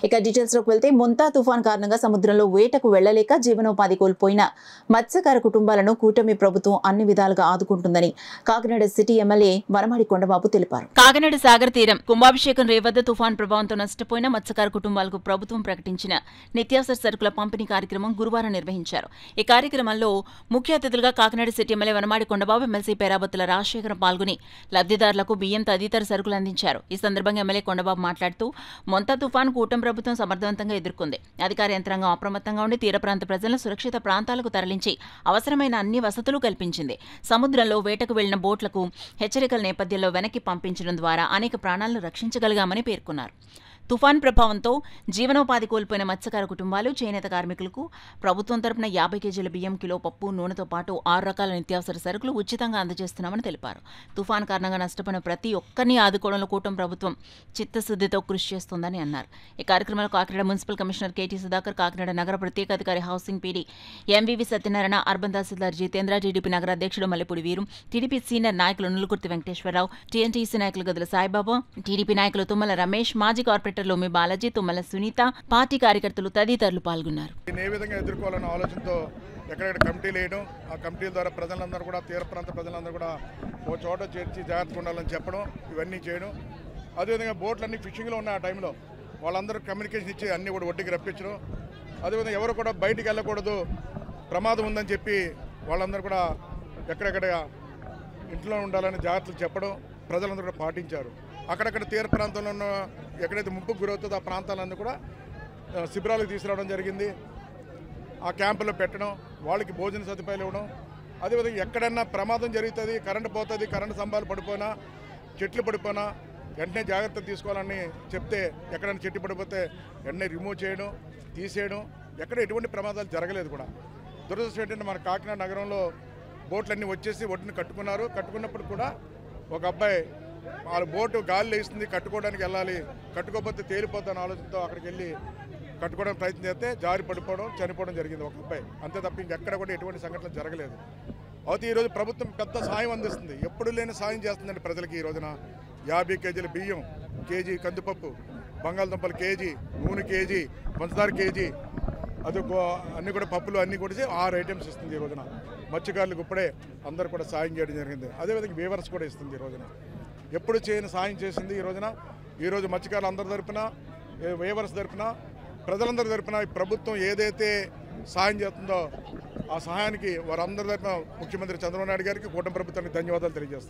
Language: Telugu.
ఇక డీటెయిల్స్లోకి వెళ్తే మొంతా తుఫాన్ కారణంగా సముద్రంలో వేటకు వెళ్లలేక జీవనోపాధి కోల్పోయిన మత్స్యకార కుటుంబాలను కూటమి ప్రభుత్వం అన్ని విధాలుగా ఆదుకుంటుందని కాకినాడ సిటీ ఎమ్మెల్యే వనమాడి కొండబాబు తెలిపారు. కాకినాడ సాగర్ తీరం కుంభాభిషేకం రేవద్ద తుఫాన్ ప్రభావంతో నష్టపోయిన మత్స్యకార కుటుంబాలకు ప్రభుత్వం ప్రకటించిన నిత్యావసర సరుకుల పంపిణీ కార్యక్రమం గురువారం నిర్వహించారు. ఈ కార్యక్రమంలో ముఖ్య అతిథులుగా Kakinada city MLA Vanamadi Kondababu, MLC Perabathula Rajasekharam పాల్గొని లబ్ధిదారులకు బియ్యం తదితర సరుకులు అందించారు. ఈ సందర్భంగా ఎమ్మెల్యే కొండబాబు మాట్లాడుతూ మొంతా తుఫాన్ కూటమి ప్రభుత్వం సమర్థవంతంగా ఎదుర్కొంది. అధికార యంత్రాంగం అప్రమత్తంగా ఉండి తీర ప్రాంత ప్రజలను సురక్షిత ప్రాంతాలకు తరలించి అవసరమైన అన్ని వసతులు కల్పించింది. సముద్రంలో వేటకు వెళ్లిన బోట్లకు హెచ్చరికల నేపథ్యంలో వెనక్కి పంపించడం ద్వారా అనేక ప్రాణాలను రక్షించగలిగామని పేర్కొన్నారు. తుఫాన్ ప్రభావంతో జీవనోపాధి కోల్పోయిన మత్స్యకార కుటుంబాలు, చేనేత కార్మికులకు ప్రభుత్వం తరపున 50 కేజీల బియ్యం, కిలో పప్పు, నూనెతో పాటు 6 రకాల నిత్యావసర సరుకులు ఉచితంగా అందజేస్తున్నామని తెలిపారు. తుఫాన్ కారణంగా నష్టపోయిన ప్రతి ఒక్కరిని ఆదుకోవడంలో కూటమి ప్రభుత్వం చిత్తశుద్ధితో కృషి చేస్తోందని అన్నారు. ఈ కార్యక్రమంలో కాకినాడ మున్సిపల్ కమిషనర్ కేటీ సుధాకర్, కాకినాడ నగర ప్రత్యేక అధికారి housing PD MVV Satyanarayana, urban తహసీల్దార్ జితేంద్ర, టీడీపీ నగర అధ్యక్షుడు మల్లెపూడి వీరు, టీడీపీ సీనియర్ నాయకులు నులుకుర్తి వెంకటేశ్వరరావు, టీఎన్టీసీ నాయకులు గదుల సాయిబాబా, టీడీపీ నాయకులు తుమ్మల రమేష్, మాజీ కార్పొరేటర్ లోమి బాలాజీ, తుమ్మల సునీత, పార్టీ కార్యకర్తలు తదితరులు పాల్గొన్నారు. ఏ విధంగా ఎదుర్కోవాలన్న ఆలోచనతో ఎక్కడెక్కడ కమిటీలు వేయడం, ఆ కమిటీల ద్వారా ప్రజలందరూ కూడా, తీర ప్రాంత ప్రజలందరూ కూడా ఒక చోట చేర్చి జాగ్రత్తగా ఉండాలని చెప్పడం, ఇవన్నీ చేయడం. అదేవిధంగా బోట్లన్నీ ఫిషింగ్లో ఉన్న ఆ టైంలో వాళ్ళందరూ కమ్యూనికేషన్ ఇచ్చి అన్నీ కూడా ఒడ్డుకి రప్పించడం. అదేవిధంగా ఎవరు కూడా బయటికి వెళ్ళకూడదు, ప్రమాదం ఉందని చెప్పి వాళ్ళందరూ కూడా ఎక్కడెక్కడ ఇంట్లో ఉండాలని జాగ్రత్తలు చెప్పడం ప్రజలందరూ కూడా పాటించారు. అక్కడక్కడ తీర ప్రాంతంలో ఉన్న ఎక్కడైతే ముప్పుకు గురవుతుందో ఆ ప్రాంతాలన్నీ కూడా శిబిరాలకు తీసుకురావడం జరిగింది. ఆ క్యాంపుల్లో పెట్టడం, వాళ్ళకి భోజన సదుపాయాలు ఇవ్వడం. అదేవిధంగా ఎక్కడన్నా ప్రమాదం జరుగుతుంది, కరెంటు పోతుంది, కరెంటు స్తంభాలు పడిపోయినా, చెట్లు పడిపోయినా వెంటనే జాగ్రత్తలు తీసుకోవాలని చెప్తే, ఎక్కడైనా చెట్టు పడిపోతే వెంటనే రిమూవ్ చేయడం, తీసేయడం. ఎక్కడ ఎటువంటి ప్రమాదాలు జరగలేదు కూడా. దురదృష్టం ఏంటంటే మన కాకినాడ నగరంలో బోట్లన్నీ వచ్చేసి ఒడ్డుని కట్టుకున్నారు. కట్టుకున్నప్పుడు కూడా ఒక అబ్బాయి వాళ్ళ బోటు గాలి లేస్తుంది, కట్టుకోవడానికి వెళ్ళాలి, కట్టుకోకపోతే తేలిపోతాను ఆలోచనతో అక్కడికి వెళ్ళి కట్టుకోవడానికి ప్రయత్నం చేస్తే జారి పడిపోవడం, చనిపోవడం జరిగింది ఒక అబ్బాయి. అంతే తప్ప ఇంకెక్కడ కూడా ఎటువంటి సంఘటనలు జరగలేదు. అయితే ఈరోజు ప్రభుత్వం పెద్ద సాయం అందిస్తుంది, ఎప్పుడు లేని సాయం చేస్తుందండి ప్రజలకి. ఈ రోజున 50 కేజీల బియ్యం, కేజీ కందిపప్పు, బంగాళదుంపలు కేజీ, నూనె కేజీ, పంచదార కేజీ, అది అన్నీ కూడా పప్పులు అన్నీ కూడా 6 ఐటమ్స్ ఇస్తుంది ఈ రోజున. మత్స్యకారులకు ఇప్పుడే అందరూ కూడా సాయం చేయడం జరిగింది. అదేవిధంగా వీవర్స్ కూడా ఇస్తుంది ఈ రోజున. ఎప్పుడు చేయని సాయం చేసింది ఈ రోజున. ఈరోజు మత్స్యకారులు అందరి తరపున, వేవర్స్ తరపున, ప్రజలందరి తరపున ప్రభుత్వం ఏదైతే సాయం చేస్తుందో ఆ సహాయానికి వారందరి తరపున ముఖ్యమంత్రి చంద్రబాబు నాయుడు గారికి, కూటమి ప్రభుత్వానికి ధన్యవాదాలు తెలియజేస్తాం.